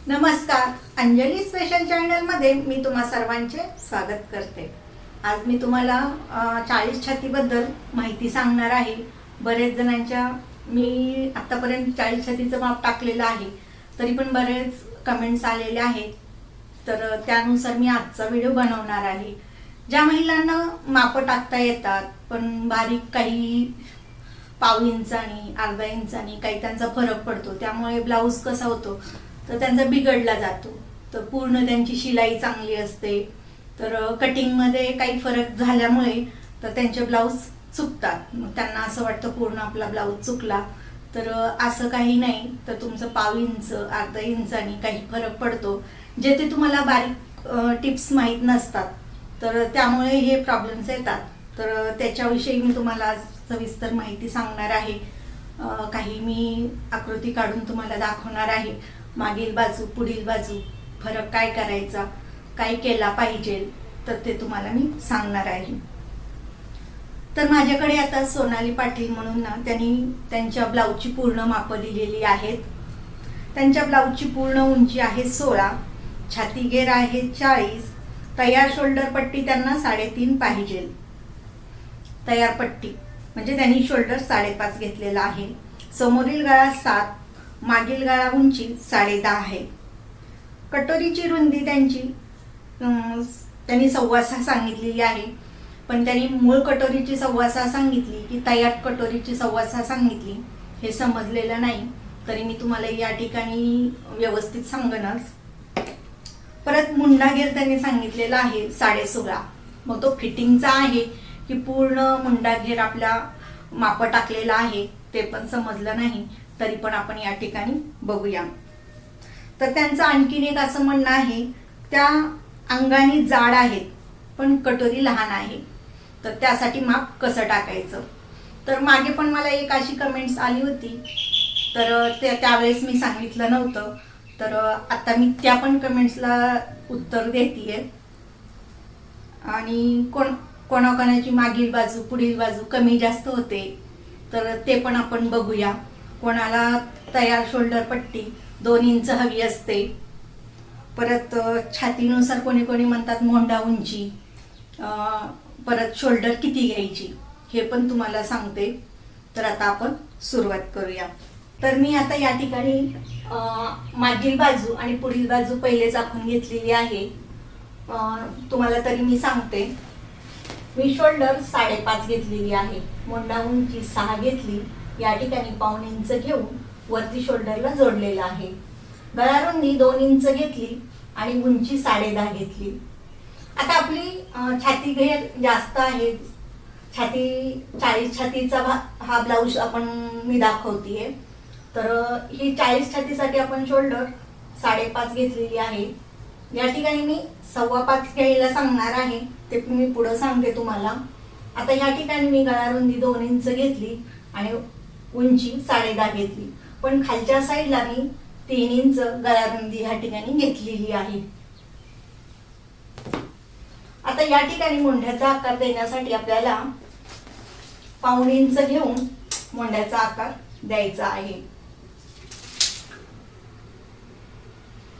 नमस्कार, अंजली स्पेशल चॅनलमध्ये मी तुम्हा सर्वांचे स्वागत करते। आज मी तुम्हाला 40 छातीबद्दल माहिती सांगणार आहे। बरेच जणांच्या मी आतापर्यंत 40 छातीचं माप टाकलेलं आहे, तरी पण बरेच कमेंट्स आलेले आहेत, तर त्यानुसार मी आजचा व्हिडिओ बनवणार आहे। ज्या महिलांना माप टाकता येतात पण बारीक काही पाव इंचानी अर्धा इंचानी काही त्यांचा फरक पडतो, त्यामुळे ब्लाऊज कसा होतो तर त्यांचा बिघडला जातो। तर पूर्ण त्यांची शिलाई चांगली असते, तर कटिंग मध्ये काही फरक झाल्यामुळे तर त्यांचे ब्लाऊज चुकतात। मग त्यांना असं वाटतं पूर्ण आपला ब्लाऊज चुकला, तर असं काही नाही। तर तुमचं पाव इंच अर्धा इंचानी काही फरक पडतो, जे ते तुम्हाला बारीक टिप्स माहीत नसतात, तर त्यामुळे हे प्रॉब्लेम्स येतात। तर त्याच्याविषयी मी तुम्हाला सविस्तर माहिती सांगणार आहे। काही मी आकृती काढून तुम्हाला दाखवणार आहे। मागील बाजू पुढील बाजू फरक काय करायचा, काय केला पाहिजे, तर ते तुम्हाला मी सांगणार आहे। तर माझ्याकडे आता सोनाली पाटील म्हणून ना, त्यांनी त्यांच्या ब्लाऊजची पूर्ण मापं दिलेली आहेत। त्यांच्या ब्लाऊजची पूर्ण उंची आहे 16, छाती घेर आहे 40, तयार शोल्डर पट्टी त्यांना 3.5 पाहिजे। तयार पट्टी म्हणजे त्यांनी शोल्डर 5.5 घेतलेला आहे। समोरील गळा 7, मागील गळा उंची 10.5 आहे। कटोरीची रुंदी त्यांची त्यांनी 6.25 सांगितलेली आहे, पण त्यांनी मूळ कटोरीची 6.25 सांगितली की तयार कटोरीची 6.25 सांगितली हे समजलेलं नाही, तरी मी तुम्हाला या ठिकाणी व्यवस्थित सांगणच। परत मुंडा घेर त्यांनी सांगितलेला आहे 16.5, मग तो फिटिंगचा आहे की पूर्ण मुंडा घेर आपल्या माप टाकलेला आहे ते पण समजलं नाही, तरी पण आपण या ठिकाणी बघूया। तर त्यांचं आणखीन एक असं म्हणणं आहे, त्या अंगाने जाड आहेत पण कटोरी लहान आहे, तर त्यासाठी माप कसं टाकायचं। तर मागे पण मला एक अशी कमेंट्स आली होती, तर त्यावेळेस मी सांगितलं नव्हतं, तर आता मी त्या पण कमेंट्सला उत्तर देतीये। आणि कोणाकोणाची मागील बाजू पुढील बाजू कमी जास्त होते, तर ते पण आपण बघूया। कोणाला तयार शोल्डर पट्टी 2 इंच हवी असते। परत छातीनुसार कोणी कोणी म्हणतात मोंढा उंची, परत शोल्डर किती घ्यायची हे पण तुम्हाला सांगते। तर आता आपण सुरुवात करूया। तर मी आता या ठिकाणी मागील बाजू आणि पुढील बाजू पहिलेच आखून घेतलेली आहे। तुम्हाला तरी मी सांगते, मी शोल्डर 5.5 घेतलेली आहे, मोंढा उंची 6 घेतली, या ठिकाणी पाऊण इंच घेऊन वरती शोल्डरला जोडलेला आहे। गळा रुंदी 2 इंच घेतली आणि उंची 10.5 घेतली। आता आपली छाती घेर जास्त आहे, छाती 40 छातीचा हा ब्लाऊज मी दाखवतीये। तर ही 40 छातीसाठी आपण शोल्डर 5.5 घेतलेली आहे। या ठिकाणी मी 5.25 घ्यायला सांगणार आहे, ते मी पुढे सांगते तुम्हाला। आता या ठिकाणी मी गळा रुंदी 2 इंच घेतली आणि उंची 10.5 घेतली, पण खालच्या साईडला मी 3 इंच गळा रुंदी या ठिकाणी घेतलेली आहे। आता या ठिकाणी मोंढ्याचा आकार देण्यासाठी आपल्याला पाऊण इंच घेऊन मोंढ्याचा आकार द्यायचा आहे।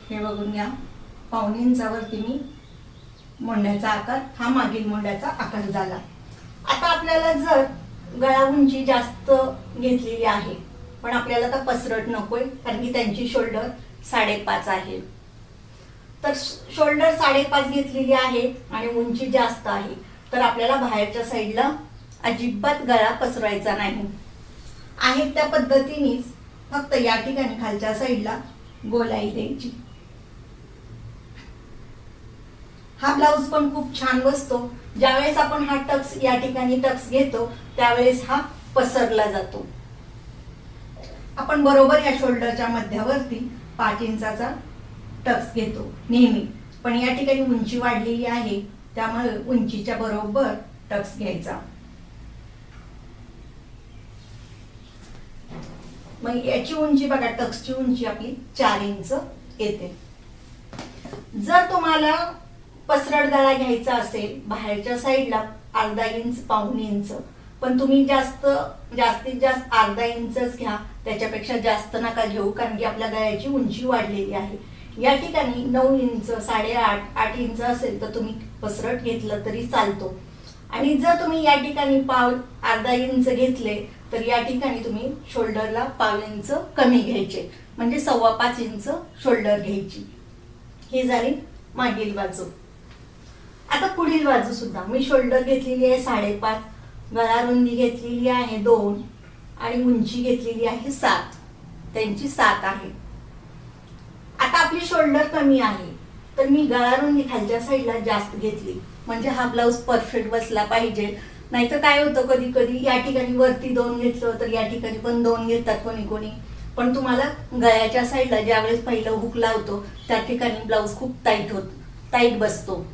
हे बघून घ्या, पाऊण इंचावरती मी मोंढ्याचा आकार, हा मागील मोंढ्याचा आकार झाला। आता आपल्याला जर गळा उंची जास्त घेतलेली आहे, पण आपल्याला आता पसरट नकोय, कारण की त्यांची शोल्डर 5.5 आहे। तर शोल्डर 5.5 घेतलेली आहे आणि उंची जास्त आहे, तर आपल्याला बाहेरच्या साईडला अजिबात गळा पसरवायचा नाही आहे। त्या पद्धतीनेच फक्त या ठिकाणी खालच्या साईडला गोलाई द्यायची। हा ब्लाऊज पण खूप छान बसतो। ज्यावेळेस आपण हा टक्स या ठिकाणी टक्स घेतो त्यावेळेस हा पसरला जातो। आपण बरोबर या शोल्डरच्या मध्यावरती 5 इंचाचा टक्स घेतो नेहमी, पण या ठिकाणी उंची वाढलेली आहे, त्यामुळे उंचीच्या बरोबर टक्स घ्यायचा। मग याची उंची बघा, टक्सची उंची आपली 4 इंच येते। जर तुम्हाला पसरट गळा घ्यायचा असेल, बाहेरच्या साईडला अर्धा इंच पाऊण इंच, पण तुम्ही जास्तीत जास्त अर्धा इंचच घ्या, त्याच्यापेक्षा जास्त नका घेऊ, कारण की आपल्या गळ्याची उंची वाढलेली आहे। या ठिकाणी 9 इंच 8.5 इंच असेल तर तुम्ही पसरट घेतलं तरी चालतो. आणि जर तुम्ही या ठिकाणी अर्धा इंच घेतले तर या ठिकाणी तुम्ही शोल्डरला पाव इंच कमी घ्यायचे, म्हणजे 5.25 इंच शोल्डर घ्यायची. ही झाली मागील बाजू. आता पुढील बाजू सुद्धा मी शोल्डर घेतलेली आहे 5.5, गळा रुंदी घेतलेली आहे 2 आणि उंची घेतलेली आहे 7. त्यांची 7 आहे. आता आपली शोल्डर कमी आहे तर मी गळा रुंदी खालच्या साईडला जास्त घेतली, म्हणजे हा ब्लाऊज परफेक्ट बसला पाहिजे. नाहीतर काय होतं, कधी कधी या ठिकाणी वरती 2 घेतलं तर या ठिकाणी पण 2 घेतात कोणी कोणी. पण तुम्हाला गळ्याच्या साईडला ज्यावेळेस पहिलं हुक लावतो त्या ठिकाणी ब्लाऊज खूप टाईट बसतो.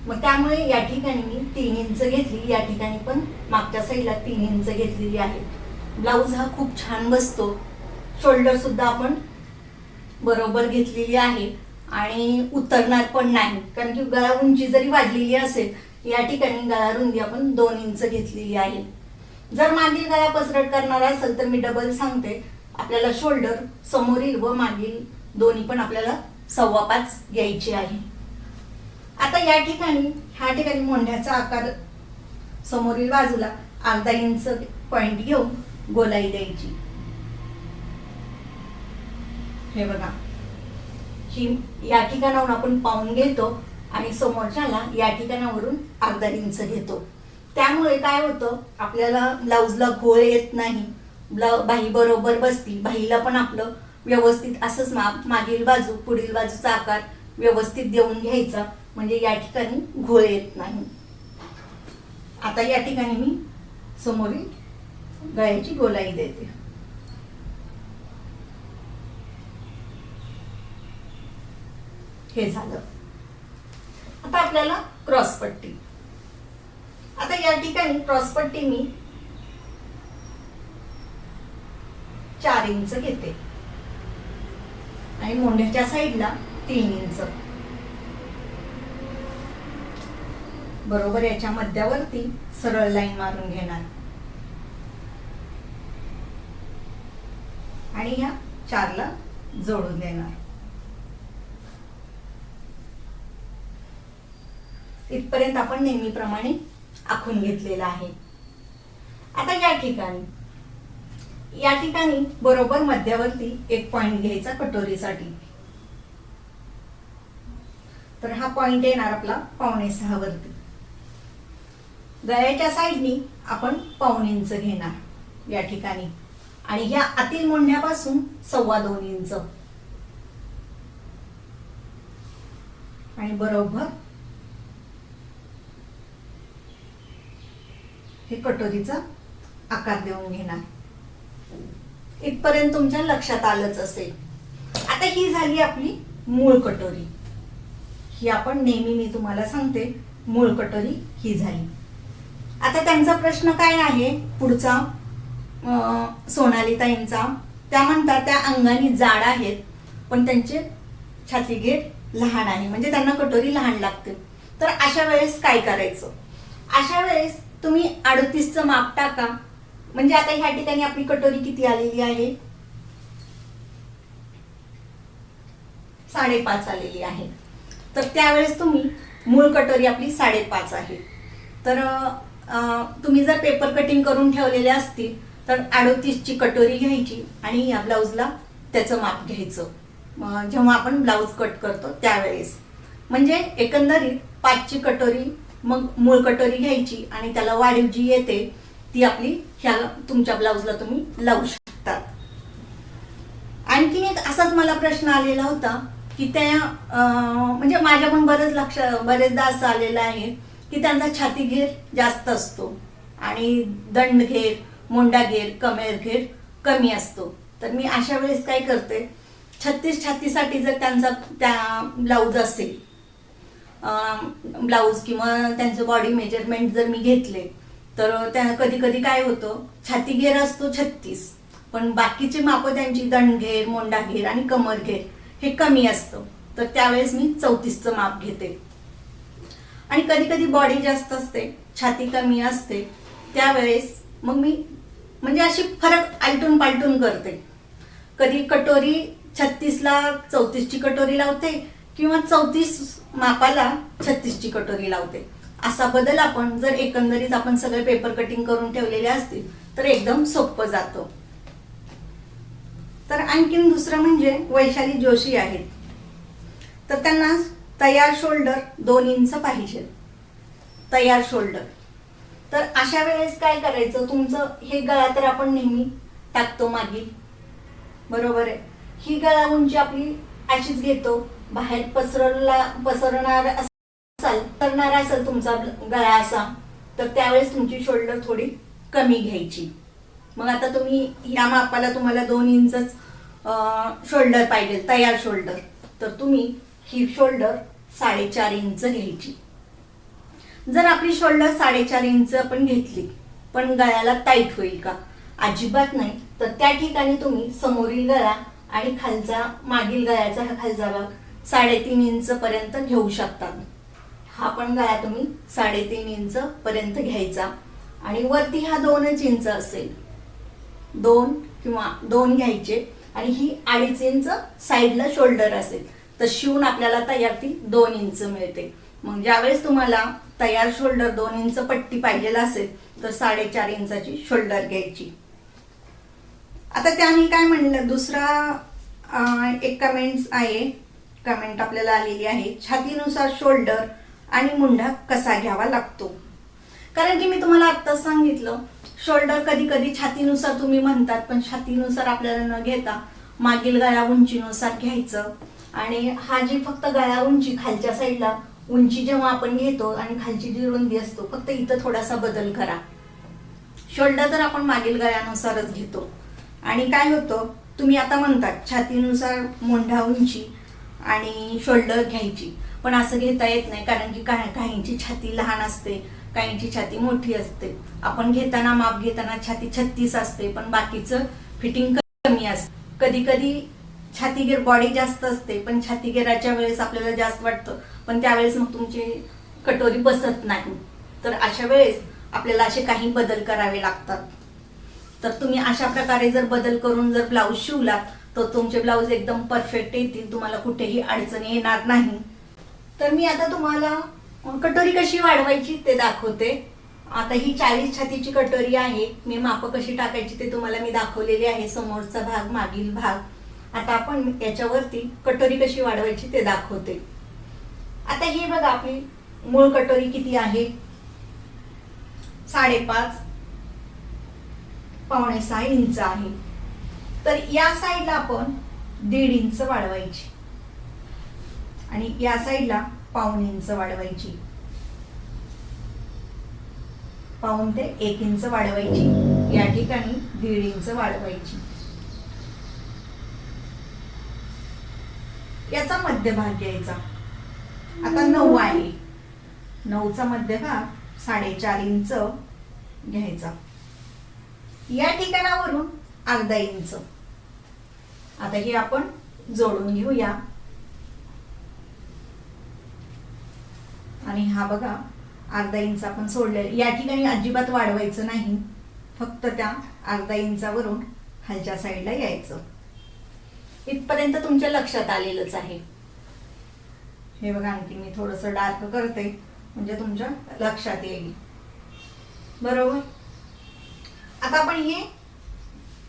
मग त्यामुळे या ठिकाणी मी 3 इंच घेतली, या ठिकाणी पण मागच्या साईडला 3 इंच घेतलेली आहे. ब्लाऊज हा खूप छान बसतो. शोल्डर सुद्धा आपण बरोबर घेतलेली आहे आणि उतरणार पण नाही, कारण की गळा उंची जरी वाढलेली असेल या ठिकाणी गळा रुंदी आपण 2 इंच घेतलेली आहे. जर मागील गळा पसरट करणार असेल तर मी डबल सांगते, आपल्याला शोल्डर समोरील व मागील दोन्ही पण आपल्याला 5.25 घ्यायची आहे. आता ह्या ठिकाणी मोंढ्याचा आकार समोरील बाजूला अर्धा इंच पॉइंट घेऊन गोलाई द्यायची. हे बघा, ही या ठिकाणावरून आपण पाऊण घेतो आणि समोरच्याला या ठिकाणावरून अर्धा इंच घेतो. त्यामुळे काय होतं, आपल्याला ब्लाऊजला घोळ येत नाही, बाही बरोबर बसती. बाहीला पण आपलं व्यवस्थित असंच माप, मागील बाजू पुढील बाजूचा आकार व्यवस्थित देऊन घ्यायचा, म्हणजे या ठिकाणी घोळ येत नाही. आता या ठिकाणी मी समोरील गळ्याची गोलाई देते. हे झालं. आता आपल्याला क्रॉस पट्टी. आता या ठिकाणी क्रॉस पट्टी मी 4 इंच घेते आणि मोंढ्याच्या साईडला 3 इंच. बरोबर याच्या मध्यावरती सरळ लाईन मारून घेणार आणि ह्या 4ला जोडून देणार. इथपर्यंत आपण नेहमीप्रमाणे आखून घेतलेला आहे. आता या ठिकाणी बरोबर मध्यावरती एक पॉइंट घ्यायचा कटोरीसाठी. तर हा पॉइंट येणार आपला 5.25 वरती. गळ्याच्या साईडनी आपण 1.25 इंच घेणार या ठिकाणी आणि ह्या आतील मोंढ्यापासून 2.25 इंच आणि बरोबर हे कटोरीचा आकार देऊन घेणार. इथपर्यंत तुमच्या लक्षात आलंच असेल. आता ही झाली आपली मूळ कटोरी. ही आपण नेहमी मी तुम्हाला सांगते, मूळ कटोरी ही झाली. आता त्यांचा प्रश्न काय आहे पुढचा, सोनाली ताईंचा. त्या म्हणतात त्या अंगाने जाड आहेत पण त्यांचे छाती घेर लहान आहे, म्हणजे त्यांना कटोरी लहान लागते. तर अशा वेळेस काय करायचं? अशा वेळेस तुम्ही 38चं माप टाका. म्हणजे आता ह्या ठिकाणी आपली कटोरी किती आलेली आहे? 5.5 आलेली आहे. तर त्यावेळेस तुम्ही मूळ कटोरी आपली 5.5 आहे. तर तुम्ही जर पेपर कटिंग करून ठेवलेले असतील तर 38ची कटोरी घ्यायची आणि या ब्लाऊजला त्याचं माप घ्यायचं जेव्हा आपण ब्लाऊज कट करतो त्यावेळेस. म्हणजे एकंदरीत 5ची कटोरी मग मूळ कटोरी घ्यायची आणि त्याला वाढीव जी येते ती आपली ह्या तुमच्या ब्लाऊजला तुम्ही लावू शकता. आणखीन एक असाच मला प्रश्न आलेला होता की त्या म्हणजे माझ्या पण बरेचदा असं आलेलं आहे की त्यांचा छाती घेर जास्त असतो आणि दंड घेर, मोंडा घेर, कमेर घेर कमी असतो. तर मी अशा वेळेस काय करते, 36 छातीसाठी जर त्यांचा त्या ब्लाऊज असेल, ब्लाऊज किंवा त्यांचं बॉडी मेजरमेंट जर मी घेतले तर त्या कधी कधी काय होतं, छाती घेर असतो 36 पण बाकीचे माप त्यांची दंड घेर, मोंडा घेर आणि कमर घेर हे कमी असतं. तर त्यावेळेस मी 34चं माप घेते. आणि कधी कधी बॉडी जास्त असते, छाती कमी असते, त्यावेळेस मग मी म्हणजे अशी फरक आलटून पालटून करते. कधी कटोरी 36ला 34ची कटोरी लावते किंवा 34 मापाला 36ची कटोरी लावते. असा बदल आपण जर एकंदरीत आपण सगळे पेपर कटिंग करून ठेवलेले असतील तर एकदम सोपं जातं. तर आणखीन दुसरं म्हणजे वैशाली जोशी आहेत, तर त्यांना तयार शोल्डर 2 इंच पाहिजे, तयार शोल्डर. तर अशा वेळेस काय करायचं, तुमचं हे गळा तर आपण नेहमी टाकतो मागील, बरोबर आहे. ही गळा उंची आपली अशीच घेतो, बाहेर पसरणार असेल तुमचा गळा असा, तर त्यावेळेस तुमची शोल्डर थोडी कमी घ्यायची. मग आता तुम्ही या मापाला तुम्हाला 2 इंचच शोल्डर पाहिजे, तयार शोल्डर, तर तुम्ही ही शोल्डर 4.5 इंच घ्यायची. जर आपली शोल्डर 4.5 इंच आपण घेतली पण गळ्याला टाईट होईल का? अजिबात नाही. तर त्या ठिकाणी तुम्ही समोरील गळा आणि खालचा मागील गळ्याचा हा खालचा भाग 3.5 इंच पर्यंत घेऊ शकता. हा पण गळा तुम्ही 3.5 इंच पर्यंत घ्यायचा आणि वरती हा 2 इंच असेल, 2 किंवा 2 घ्यायचे आणि ही 2.5 इंच साईडला शोल्डर असेल, तर शिवून आपल्याला तयार ती 2 इंच मिळते. मग ज्यावेळेस तुम्हाला तयार शोल्डर 2 इंच पट्टी पाहिजे असेल तर 4.5 इंचाची शोल्डर घ्यायची. आता त्याने काय म्हणलं, दुसरा एक कमेंट आपल्याला आलेली आहे, छातीनुसार शोल्डर आणि मुंढा कसा घ्यावा लागतो. कारण की मी तुम्हाला आत्ताच सांगितलं, शोल्डर कधी कधी छातीनुसार तुम्ही म्हणतात, पण छातीनुसार आपल्याला न घेता मागील गळा उंचीनुसार घ्यायचं. आणि हा जी फक्त गळा उंची खालच्या साईडला उंची जेव्हा आपण घेतो आणि खालची जी रुंदी असतो, फक्त इथं थोडासा बदल करा. शोल्डर तर आपण मागील गळ्यानुसारच घेतो. आणि काय होतं, तुम्ही आता म्हणतात छातीनुसार मोंढा उंची आणि शोल्डर घ्यायची, पण असं घेता येत नाही. कारण की काहींची छाती लहान असते, काहींची छाती मोठी असते. आपण घेताना माप घेताना छाती 36 असते पण बाकीचं फिटिंग कमी असते. कधी कधी छातीगीर बॉडी जास्त असते पण छातीगीराच्या वेळेस आपल्याला जास्त वाटतं, पण त्यावेळेस मग तुमची कटोरी बसत नाही. तर अशा वेळेस आपल्याला असे काही बदल करावे लागतात. तर तुम्ही अशा प्रकारे जर बदल करून जर ब्लाऊज शिवलात तर तुमचे ब्लाऊज एकदम परफेक्ट येतील, तुम्हाला कुठेही अडचण येणार नाही. तर मी आता तुम्हाला कटोरी कशी वाढवायची ते दाखवते. आता ही 40 छातीची कटोरी आहे, मी माप कशी टाकायची ते तुम्हाला मी दाखवलेली आहे, समोरचा भाग मागील भाग. आता आपण याच्यावरती कटोरी कशी वाढवायची ते दाखवते. आता ही बघा आपली मूळ कटोरी किती आहे, 5.5 पावणे 6 इंच आहे. तर या साईडला आपण 1.5 इंच वाढवायची आणि या साईडला 1.5 इंच वाढवायची, 1.5 ते 1 इंच वाढवायची. या ठिकाणी 1.5 इंच वाढवायची. याचा मध्यभाग घ्यायचा. आता 9 आहे, 9चा मध्यभाग 4.5 इंच घ्यायचा. या ठिकाणावरून 1/2 इंच. आता हे आपण जोडून घेऊया. आणि हा बघा 1/2 इंच आपण सोडले. या ठिकाणी अजिबात वाढवायचं नाही, फक्त त्या 1/2 इंचावरून खालच्या साईडला यायचं. इथपर्यंत तुमच्या लक्षात आलेलंच आहे. हे बघा, आणखी मी थोडंसं डार्क करते म्हणजे तुमच्या लक्षात येईल, बरोबर. आता आपण हे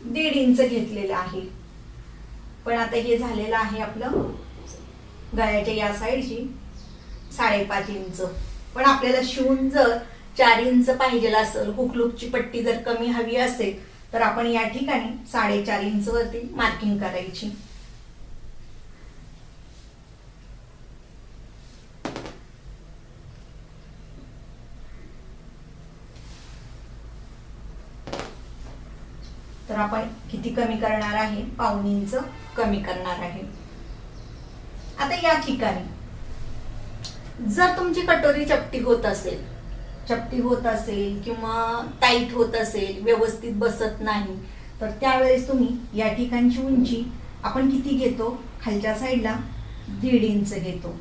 1.5 इंच घेतलेलं आहे, पण आता हे झालेलं आहे आपलं गळ्याच्या या साईडची 5.5 इंच. पण आपल्याला शिवून जर 4 इंच पाहिजे असेल, हुकलूकची पट्टी जर कमी हवी असेल तर आपण या ठिकाणी 4.5 इंच वरती मार्किंग करायची. तर आपण किती कमी करणार आहे, 1.5 इंच कमी करणार आहे. आता या ठिकाणी जर तुमची कटोरी चपटी होत असेल किंवा टाईट होत असेल, व्यवस्थित बसत नाही, तर त्यावेळेस तुम्ही या ठिकाणची उंची आपण किती घेतो, खालच्या साईडला 1.5 इंच घेतो.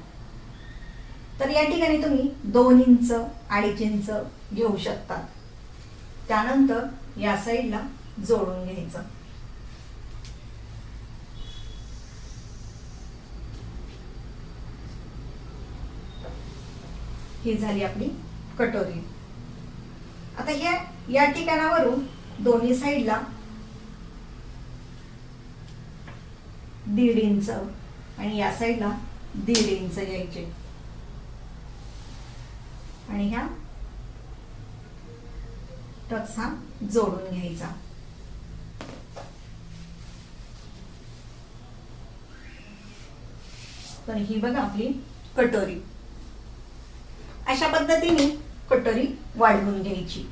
तर या ठिकाणी तुम्ही 2 इंच 2.5 इंच घेऊ शकता. त्यानंतर या साईडला जोडून घ्यायचं. ही झाली आपली कटोरी. आता या ठिकाणावरून दोन्ही साईडला 1.5 इंच आणि या साईडला 1.5 इंच घ्यायचे आणि ह्या टक्स हा जोडून घ्यायचा. तर ही बघा आपली कटोरी. अशा पद्धतीने कटोरी वाढवून घ्यायची.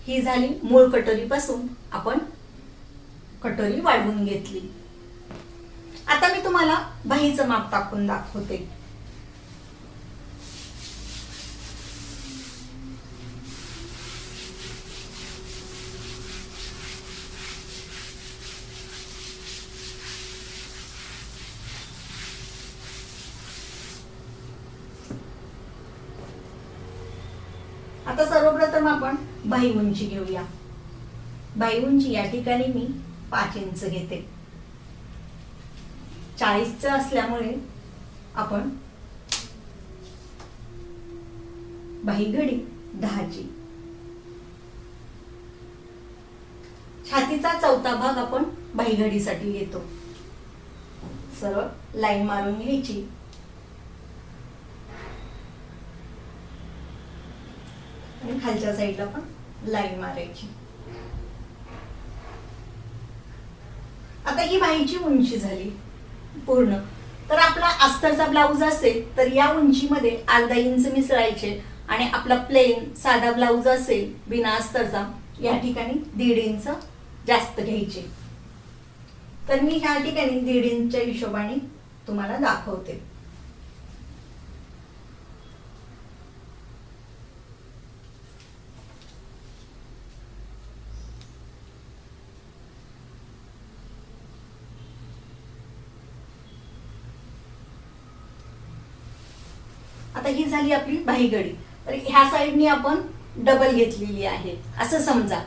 ही झाली मूळ कटोरी पासून आपण कटोरी वाढवून घेतली. आता मी तुम्हाला बाहीचं माप टाकून दाखवते. आता सर्वप्रथम आपण बाही उंची घेऊया. बाही उंची या ठिकाणी मी 5 इंच घेते. 40 असल्यामुळे आपण बाही घडी 10ची. छातीचा चौथा भाग आपण बाही घडीसाठी घेतो. सरळ लाईन मारून घ्यायची आणि खालच्या साईडला पण लाईन मारायची. आता ही बाहीची उंची झाली पूर्ण. तर आपला अस्तरचा ब्लाऊज असेल तर या उंचीमध्ये अर्धा इंच मिसळायचे आणि आपला प्लेन साधा ब्लाऊज असेल बिना अस्तरचा या ठिकाणी 1.5 इंच जास्त घ्यायचे. तर मी ह्या ठिकाणी 1.5 इंचच्या हिशोबाने तुम्हाला दाखवते. आता ही झाली आपली बाही घडी. तर ह्या साईडनी आपण डबल घेतलेली आहे असं समजा.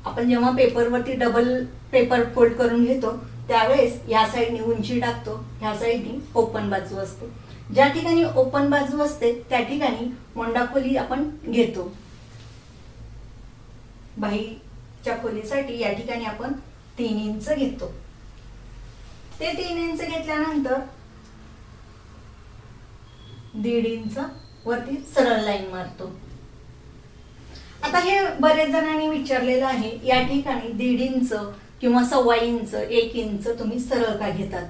आपण जेव्हा पेपरवरती डबल पेपर फोल्ड करून घेतो त्यावेळेस या साईडनी उंची टाकतो, ह्या साईडनी ओपन बाजू असते. ज्या ठिकाणी ओपन बाजू असते त्या ठिकाणी मोंडा खोली आपण घेतो. बाहीच्या खोलीसाठी या ठिकाणी आपण 3 इंच घेतो. ते 3 इंच घेतल्यानंतर 1.5 इंच वरती सरळ लाईन मारतो. आता हे बरेच जणांनी विचारलेलं आहे या ठिकाणी 1.5 इंच किंवा 1.25 इंच 1 इंच तुम्ही सरळ का घेतात.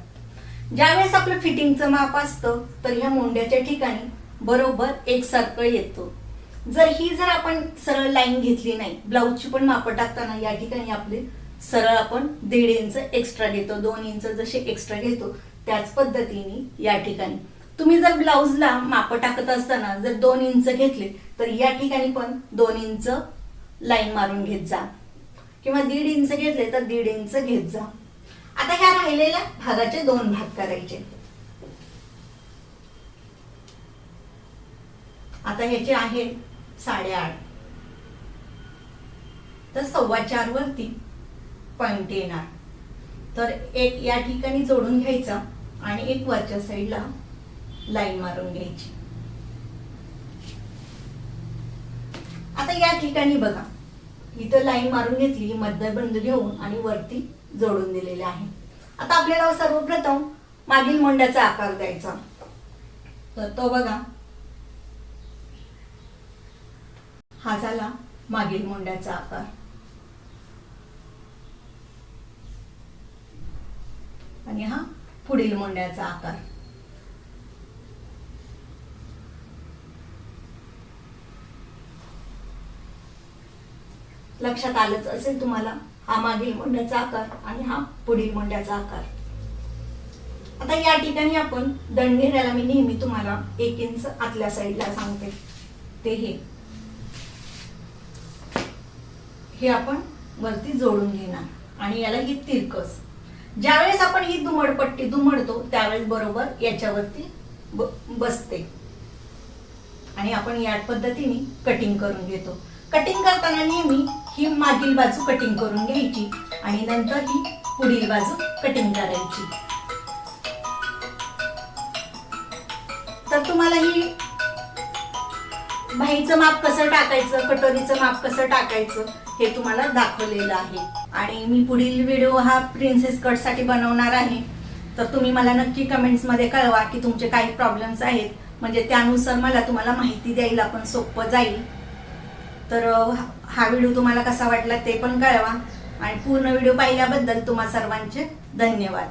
ज्यावेळेस आपलं फिटिंगचं माप असतं तर ह्या मोंड्याच्या ठिकाणी बरोबर एकसारखं येतो. जर आपण सरळ लाईन घेतली नाही, ब्लाऊजची पण मापं टाकताना या ठिकाणी आपले सरळ आपण 1.5 इंच एक्स्ट्रा घेतो. 2 इंच जसे एक्स्ट्रा घेतो त्याच पद्धतीने या ठिकाणी तुम्ही जर ब्लाऊजला माप टाकत असताना जर 2 इंच घेतले तर या ठिकाणी पण 2 इंच लाईन मारून घेत जा किंवा 1.5 इंच घेतले तर 1.5 इंच घेत जा. आता ह्या राहिलेल्या भागाचे 2 भाग करायचे. आता ह्याचे आहे 8.5 तर 4.25 वरती पॉइंट येणार. तर एक या ठिकाणी जोडून घ्यायचा आणि एक वरच्या साईडला लाईन मारून घ्यायची. आता या ठिकाणी बघा इथं लाईन मारून घेतली, मध्यबिंदू घेऊन आणि वरती जोडून दिलेले आहे. आता आपल्याला सर्वप्रथम मागील मोंड्याचा आकार द्यायचा. तर तो बघा हा झाला मागील मोंड्याचा आकार. आणि हा पुढील मोंड्याचा आकार. लक्षात आलंच असेल तुम्हाला, हा मागील मोंड्याचा आकार आणि हा पुढील मोंड्याचा आकार. आता या ठिकाणी आपण दंडघेऱ्याला मी नेहमी तुम्हाला 1 इंच आतल्या साईडला सांगते. ते हे आपण वरती जोडून घेणार आणि याला ही तिरकस. ज्यावेळेस आपण ही दुमडपट्टी दुमडतो त्यावेळेस बरोबर याच्यावरती बसते आणि आपण या पद्धतीने कटिंग करून घेतो. कटिंग करताना नेहमी ही मागील बाजू कटिंग करून घ्यायची आणि नंतर ही पुढील बाजू कटिंग करायची. तर तुम्हाला ही बाहीचं माप कसं टाकायचं, कटोरीचं माप कसं टाकायचं हे तुम्हाला दाखवलेलं आहे. आणि मी पुढील व्हिडिओ हा प्रिन्सेस कट साठी बनवणार आहे. तर तुम्ही मला नक्की कमेंट्स मध्ये कळवा की तुमचे काही प्रॉब्लेम्स आहेत, म्हणजे त्यानुसार मला तुम्हाला माहिती द्यायला पण सोपं जाईल. तर हा व्हिडिओ तुम्हाला कसा वाटला ते पण कळवा. आणि पूर्ण व्हिडिओ पाहिल्याबद्दल तुम्हा सर्वांचे धन्यवाद.